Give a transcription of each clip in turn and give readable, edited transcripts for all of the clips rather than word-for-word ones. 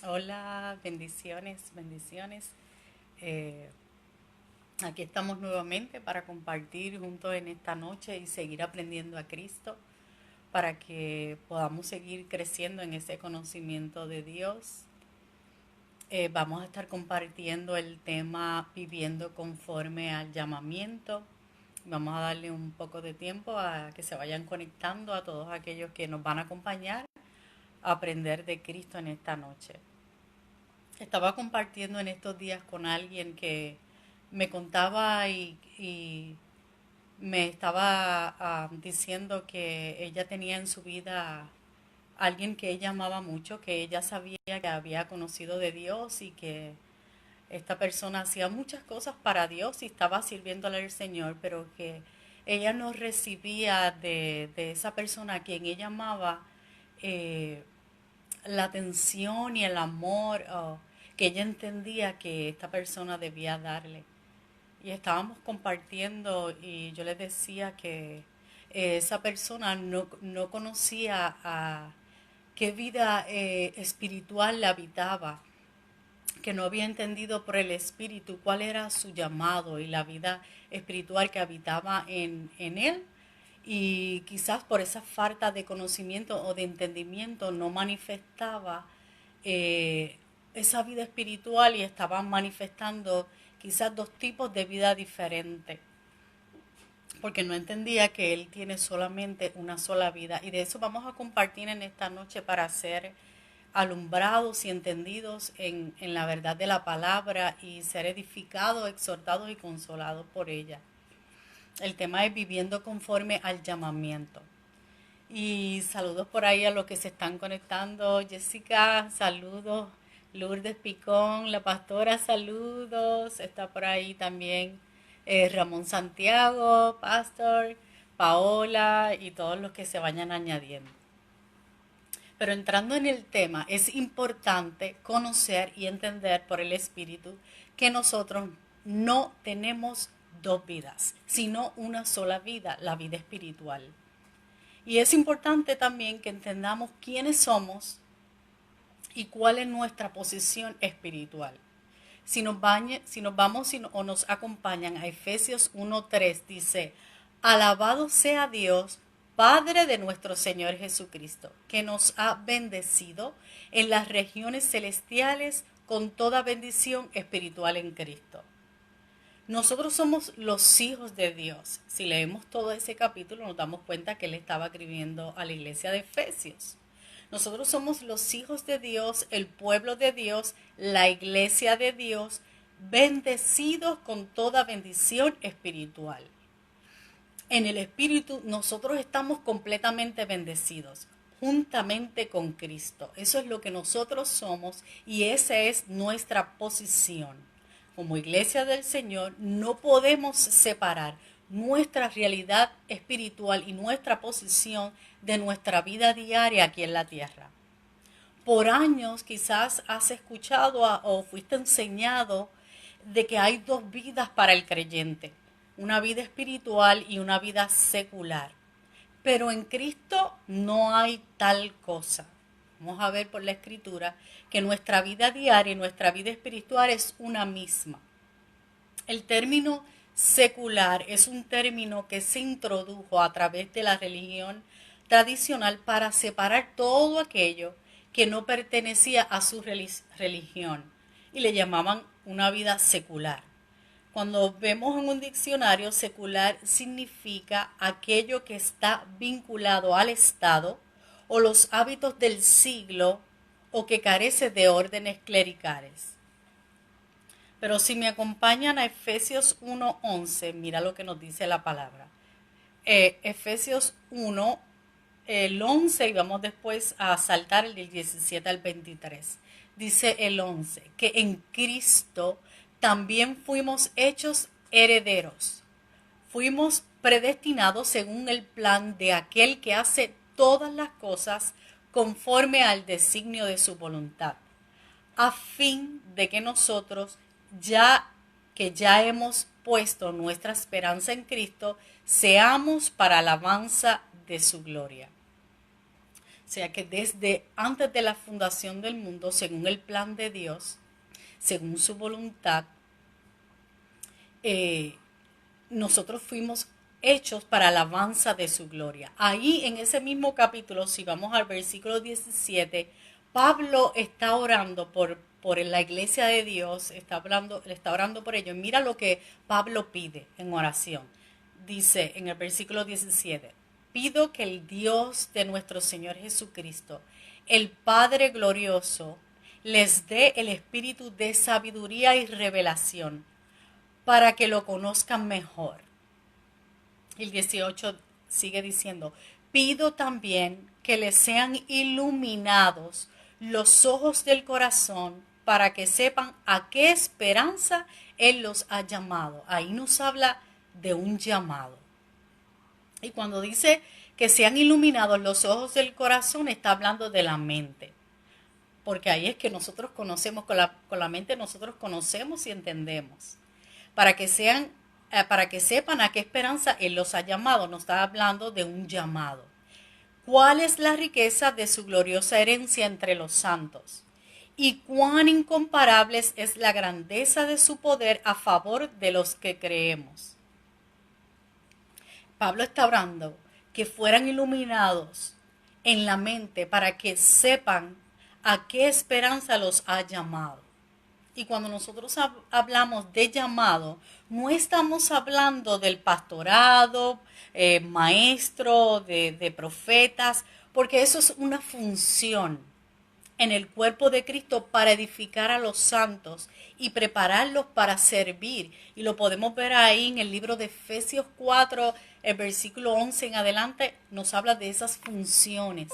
Hola, bendiciones, bendiciones. Eh, Aquí estamos nuevamente para compartir juntos en esta noche y seguir aprendiendo a Cristo para que podamos seguir creciendo en ese conocimiento de Dios. Vamos a estar compartiendo el tema viviendo conforme al llamamiento. Vamos a darle un poco de tiempo a que se vayan conectando a todos aquellos que nos van a acompañar a aprender de Cristo en esta noche. Estaba compartiendo en estos días con alguien que me contaba y me estaba diciendo que ella tenía en su vida alguien que ella amaba mucho, que ella sabía que había conocido de Dios y que esta persona hacía muchas cosas para Dios y estaba sirviéndole al Señor, pero que ella no recibía de esa persona a quien ella amaba eh, la atención y el amor que ella entendía que esta persona debía darle. Y estábamos compartiendo y yo le decía que esa persona no conocía a qué vida espiritual le habitaba, que no había entendido por el espíritu cuál era su llamado y la vida espiritual que habitaba en él, y quizás por esa falta de conocimiento o de entendimiento no manifestaba eh, esa vida espiritual y estaban manifestando quizás dos tipos de vida diferentes, porque no entendía que él tiene solamente una sola vida. Y de eso vamos a compartir en esta noche para ser alumbrados y entendidos en la verdad de la palabra y ser edificados, exhortados y consolados por ella. El tema es viviendo conforme al llamamiento. Y saludos por ahí a los que se están conectando. Jessica, saludos. Lourdes Picón, la pastora, saludos. Está por ahí también Ramón Santiago, pastor, Paola y todos los que se vayan añadiendo. Pero entrando en el tema, es importante conocer y entender por el Espíritu que nosotros no tenemos dos vidas, sino una sola vida, la vida espiritual. Y es importante también que entendamos quiénes somos y cuál es nuestra posición espiritual. Si nos vamos o nos acompañan a Efesios 1:3, dice, alabado sea Dios, Padre de nuestro Señor Jesucristo, que nos ha bendecido en las regiones celestiales con toda bendición espiritual en Cristo. Nosotros somos los hijos de Dios. Si leemos todo ese capítulo nos damos cuenta que él estaba escribiendo a la iglesia de Efesios. Nosotros somos los hijos de Dios, el pueblo de Dios, la iglesia de Dios, bendecidos con toda bendición espiritual. En el Espíritu nosotros estamos completamente bendecidos, juntamente con Cristo. Eso es lo que nosotros somos y esa es nuestra posición. Como iglesia del Señor no podemos separar nuestra realidad espiritual y nuestra posición de nuestra vida diaria aquí en la tierra. Por años quizás has escuchado o fuiste enseñado de que hay dos vidas para el creyente, una vida espiritual y una vida secular. Pero en Cristo no hay tal cosa. Vamos a ver por la Escritura que nuestra vida diaria y nuestra vida espiritual es una misma. El término secular es un término que se introdujo a través de la religión tradicional para separar todo aquello que no pertenecía a su religión y le llamaban una vida secular. Cuando vemos en un diccionario, secular significa aquello que está vinculado al Estado o los hábitos del siglo o que carece de órdenes clericales. Pero si me acompañan a Efesios 1:11, mira lo que nos dice la palabra. Efesios 1, el 11, y vamos después a saltar el del 17 al 23. Dice el 11, que en Cristo también fuimos hechos herederos. Fuimos predestinados según el plan de aquel que hace todas las cosas conforme al designio de su voluntad, a fin de que nosotros, ya hemos puesto nuestra esperanza en Cristo, seamos para alabanza de su gloria. O sea que desde antes de la fundación del mundo, según el plan de Dios, según su voluntad, nosotros fuimos hechos para alabanza de su gloria. Ahí en ese mismo capítulo, si vamos al versículo 17, Pablo está orando por la iglesia de Dios, le está orando por ellos. Mira lo que Pablo pide en oración. Dice en el versículo 17, pido que el Dios de nuestro Señor Jesucristo, el Padre glorioso, les dé el espíritu de sabiduría y revelación para que lo conozcan mejor. El 18 sigue diciendo, pido también que les sean iluminados los ojos del corazón para que sepan a qué esperanza Él los ha llamado. Ahí nos habla de un llamado. Y cuando dice que sean iluminados los ojos del corazón, está hablando de la mente. Porque ahí es que nosotros conocemos, con la mente nosotros conocemos y entendemos. Para que sepan a qué esperanza Él los ha llamado. Nos está hablando de un llamado. ¿Cuál es la riqueza de su gloriosa herencia entre los santos? Y cuán incomparables es la grandeza de su poder a favor de los que creemos. Pablo está hablando que fueran iluminados en la mente para que sepan a qué esperanza los ha llamado. Y cuando nosotros hablamos de llamado, no estamos hablando del pastorado, maestro, de profetas, porque eso es una función en el cuerpo de Cristo para edificar a los santos y prepararlos para servir. Y lo podemos ver ahí en el libro de Efesios 4, el versículo 11 en adelante, nos habla de esas funciones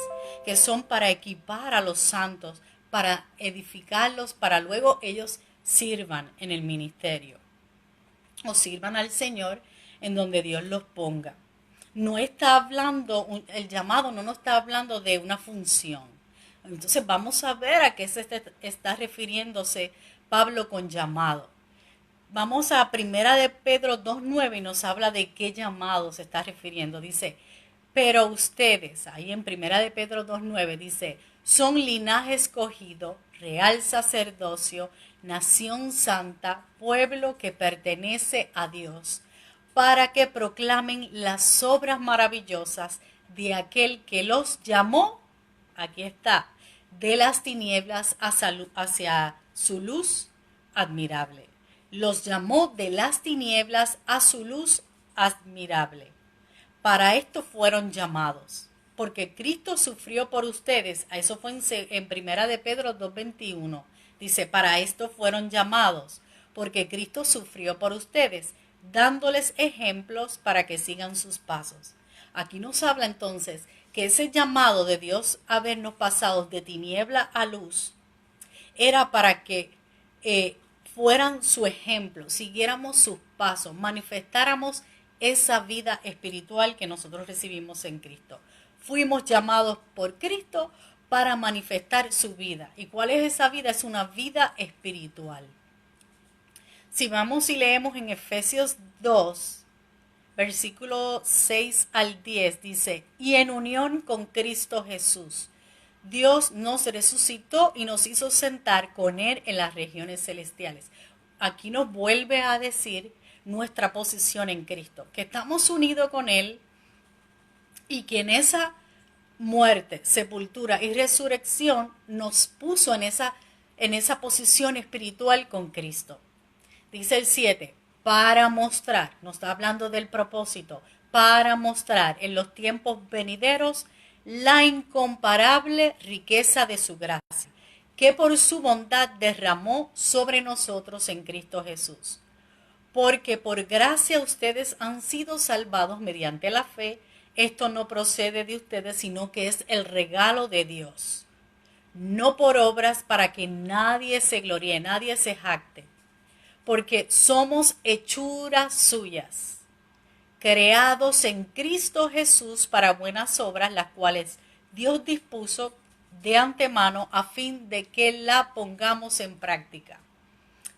que son para equipar a los santos, para edificarlos, para luego ellos sirvan en el ministerio o sirvan al Señor en donde Dios los ponga. No está hablando, el llamado no nos está hablando de una función. Entonces vamos a ver a qué se está refiriéndose Pablo con llamado. Vamos a Primera de Pedro 2.9 y nos habla de qué llamado se está refiriendo. Dice, pero ustedes, ahí en Primera de Pedro 2.9 dice, son linaje escogido, real sacerdocio, nación santa, pueblo que pertenece a Dios, para que proclamen las obras maravillosas de aquel que los llamó, aquí está, de las tinieblas hacia su luz admirable. Los llamó de las tinieblas a su luz admirable. Para esto fueron llamados, porque Cristo sufrió por ustedes. Eso fue en Primera de Pedro 2.21. Dice, para esto fueron llamados, porque Cristo sufrió por ustedes, dándoles ejemplos para que sigan sus pasos. Aquí nos habla entonces que ese llamado de Dios habernos pasado de tiniebla a luz era para que fueran su ejemplo, siguiéramos sus pasos, manifestáramos esa vida espiritual que nosotros recibimos en Cristo. Fuimos llamados por Cristo para manifestar su vida. ¿Y cuál es esa vida? Es una vida espiritual. Si vamos y leemos en Efesios 2, versículo 6 al 10, dice, y en unión con Cristo Jesús, Dios nos resucitó y nos hizo sentar con Él en las regiones celestiales. Aquí nos vuelve a decir nuestra posición en Cristo, que estamos unidos con Él y que en esa muerte, sepultura y resurrección nos puso en esa posición espiritual con Cristo. Dice el 7, para mostrar, nos está hablando del propósito, para mostrar en los tiempos venideros la incomparable riqueza de su gracia, que por su bondad derramó sobre nosotros en Cristo Jesús. Porque por gracia ustedes han sido salvados mediante la fe. Esto no procede de ustedes, sino que es el regalo de Dios. No por obras para que nadie se gloríe, nadie se jacte. Porque somos hechuras suyas, creados en Cristo Jesús para buenas obras, las cuales Dios dispuso de antemano a fin de que la pongamos en práctica.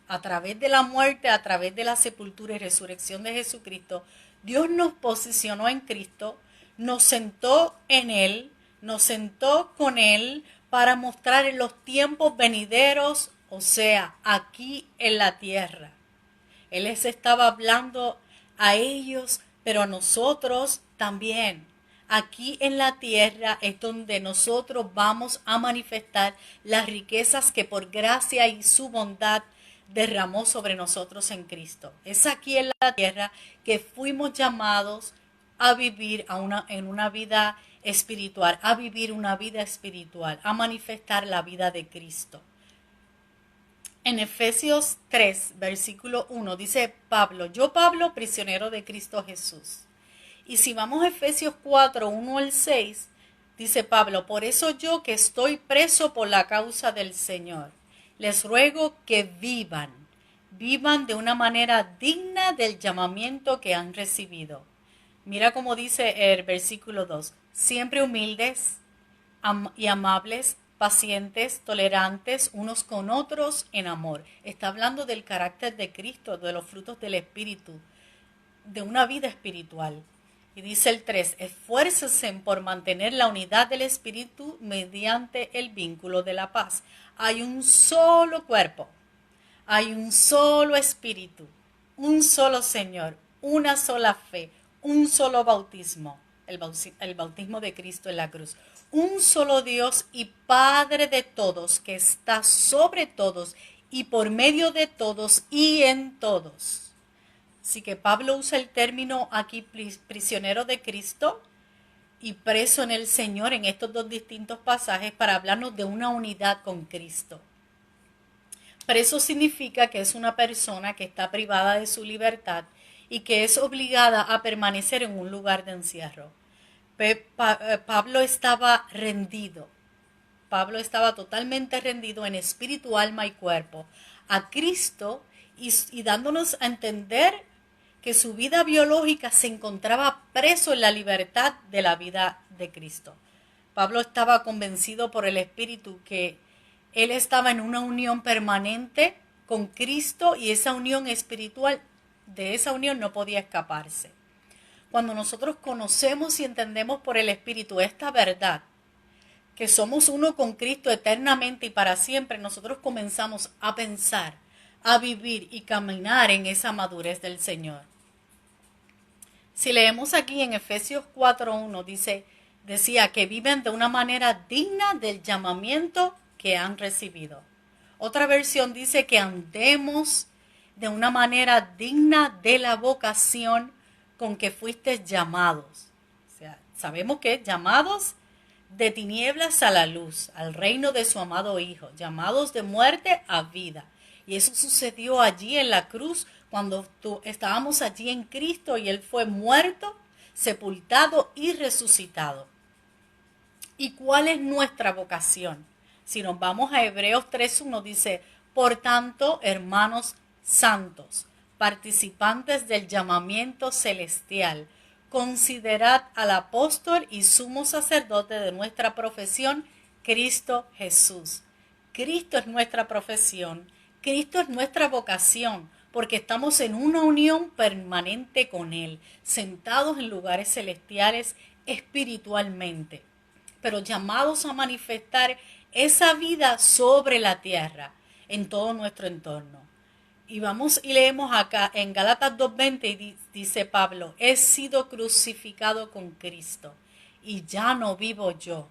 A través de la muerte, a través de la sepultura y resurrección de Jesucristo, Dios nos posicionó en Cristo, nos sentó en Él, nos sentó con Él para mostrar en los tiempos venideros, o sea, aquí en la tierra. Él les estaba hablando a ellos, pero a nosotros también. Aquí en la tierra es donde nosotros vamos a manifestar las riquezas que por gracia y su bondad derramó sobre nosotros en Cristo. Es aquí en la tierra que fuimos llamados a vivir en una vida espiritual, a vivir una vida espiritual, a manifestar la vida de Cristo. En Efesios 3, versículo 1, dice Pablo, yo Pablo, prisionero de Cristo Jesús. Y si vamos a Efesios 4, 1 al 6, dice Pablo, por eso yo que estoy preso por la causa del Señor, les ruego que vivan de una manera digna del llamamiento que han recibido. Mira cómo dice el versículo 2, siempre humildes y amables, pacientes, tolerantes unos con otros en amor. Está hablando del carácter de Cristo, de los frutos del Espíritu, de una vida espiritual. Y dice el 3, esfuércense por mantener la unidad del Espíritu mediante el vínculo de la paz. Hay un solo cuerpo, hay un solo Espíritu, un solo Señor, una sola fe, un solo bautismo, el bautismo de Cristo en la cruz. Un solo Dios y Padre de todos, que está sobre todos y por medio de todos y en todos. Así que Pablo usa el término aquí prisionero de Cristo y preso en el Señor en estos dos distintos pasajes para hablarnos de una unidad con Cristo. Preso significa que es una persona que está privada de su libertad y que es obligada a permanecer en un lugar de encierro. Pablo estaba rendido. Pablo estaba totalmente rendido en espíritu, alma y cuerpo a Cristo y dándonos a entender que su vida biológica se encontraba preso en la libertad de la vida de Cristo. Pablo estaba convencido por el Espíritu que él estaba en una unión permanente con Cristo y esa unión espiritual, de esa unión no podía escaparse. Cuando nosotros conocemos y entendemos por el Espíritu esta verdad, que somos uno con Cristo eternamente y para siempre, nosotros comenzamos a pensar, a vivir y caminar en esa madurez del Señor. Si leemos aquí en Efesios 4:1, decía que viven de una manera digna del llamamiento que han recibido. Otra versión dice que andemos de una manera digna de la vocación con que fuiste llamados. O sea, sabemos que llamados de tinieblas a la luz, al reino de su amado Hijo, llamados de muerte a vida. Y eso sucedió allí en la cruz cuando estábamos allí en Cristo y Él fue muerto, sepultado y resucitado. ¿Y cuál es nuestra vocación? Si nos vamos a Hebreos 3:1 dice, por tanto, hermanos santos, participantes del llamamiento celestial, considerad al apóstol y sumo sacerdote de nuestra profesión, Cristo Jesús. Cristo es nuestra profesión, Cristo es nuestra vocación, porque estamos en una unión permanente con Él, sentados en lugares celestiales espiritualmente, pero llamados a manifestar esa vida sobre la tierra, en todo nuestro entorno. Y vamos y leemos acá en Gálatas 2:20 y dice Pablo, he sido crucificado con Cristo y ya no vivo yo,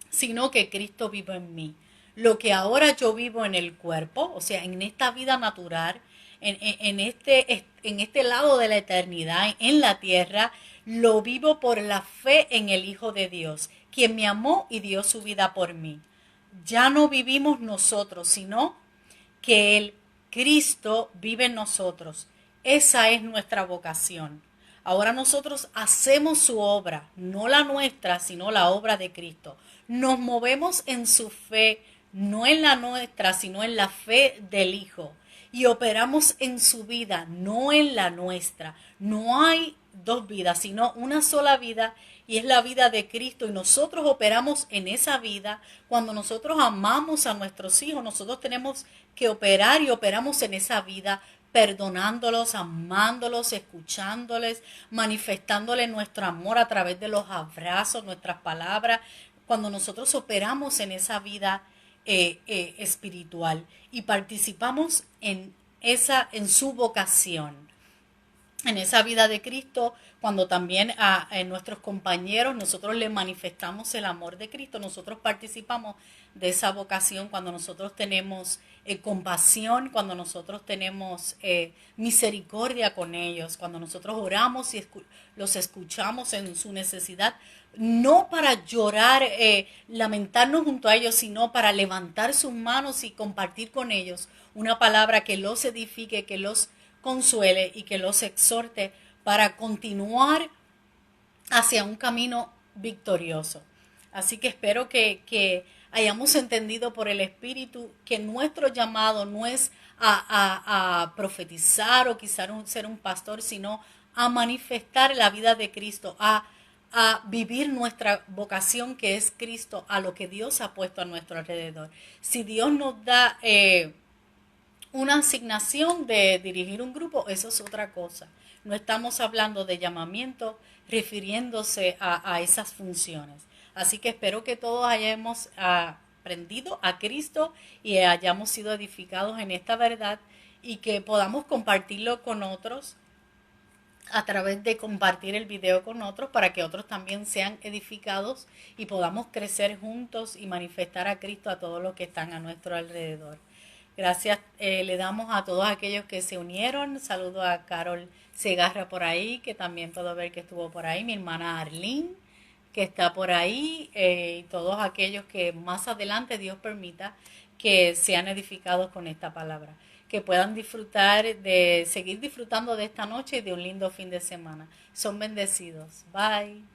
sino que Cristo vive en mí. Lo que ahora yo vivo en el cuerpo, o sea, en esta vida natural, en este lado de la eternidad, en la tierra, lo vivo por la fe en el Hijo de Dios, quien me amó y dio su vida por mí. Ya no vivimos nosotros, sino que el Cristo vive en nosotros. Esa es nuestra vocación. Ahora nosotros hacemos su obra, no la nuestra, sino la obra de Cristo. Nos movemos en su fe, no en la nuestra, sino en la fe del Hijo. Y operamos en su vida, no en la nuestra. No hay dos vidas, sino una sola vida, y es la vida de Cristo. Y nosotros operamos en esa vida. Cuando nosotros amamos a nuestros hijos, nosotros tenemos que operar y operamos en esa vida perdonándolos, amándolos, escuchándoles, manifestándoles nuestro amor a través de los abrazos, nuestras palabras, cuando nosotros operamos en esa vida espiritual y participamos en su vocación, en esa vida de Cristo, cuando también a nuestros compañeros nosotros les manifestamos el amor de Cristo, nosotros participamos de esa vocación cuando nosotros tenemos compasión, cuando nosotros tenemos misericordia con ellos, cuando nosotros oramos y los escuchamos en su necesidad, no para llorar, lamentarnos junto a ellos, sino para levantar sus manos y compartir con ellos una palabra que los edifique, que los consuele y que los exhorte para continuar hacia un camino victorioso. Así que espero que hayamos entendido por el Espíritu que nuestro llamado no es a profetizar o quizás ser un pastor, sino a manifestar la vida de Cristo, a vivir nuestra vocación que es Cristo, a lo que Dios ha puesto a nuestro alrededor. Si Dios nos da una asignación de dirigir un grupo, eso es otra cosa. No estamos hablando de llamamiento refiriéndose a esas funciones. Así que espero que todos hayamos aprendido a Cristo y hayamos sido edificados en esta verdad y que podamos compartirlo con otros a través de compartir el video con otros para que otros también sean edificados y podamos crecer juntos y manifestar a Cristo a todos los que están a nuestro alrededor. Gracias le damos a todos aquellos que se unieron. Saludo a Carol Segarra por ahí, que también puedo ver que estuvo por ahí. Mi hermana Arlene, que está por ahí. Y todos aquellos que más adelante Dios permita que sean edificados con esta palabra. Que puedan disfrutar seguir disfrutando de esta noche y de un lindo fin de semana. Son bendecidos. Bye.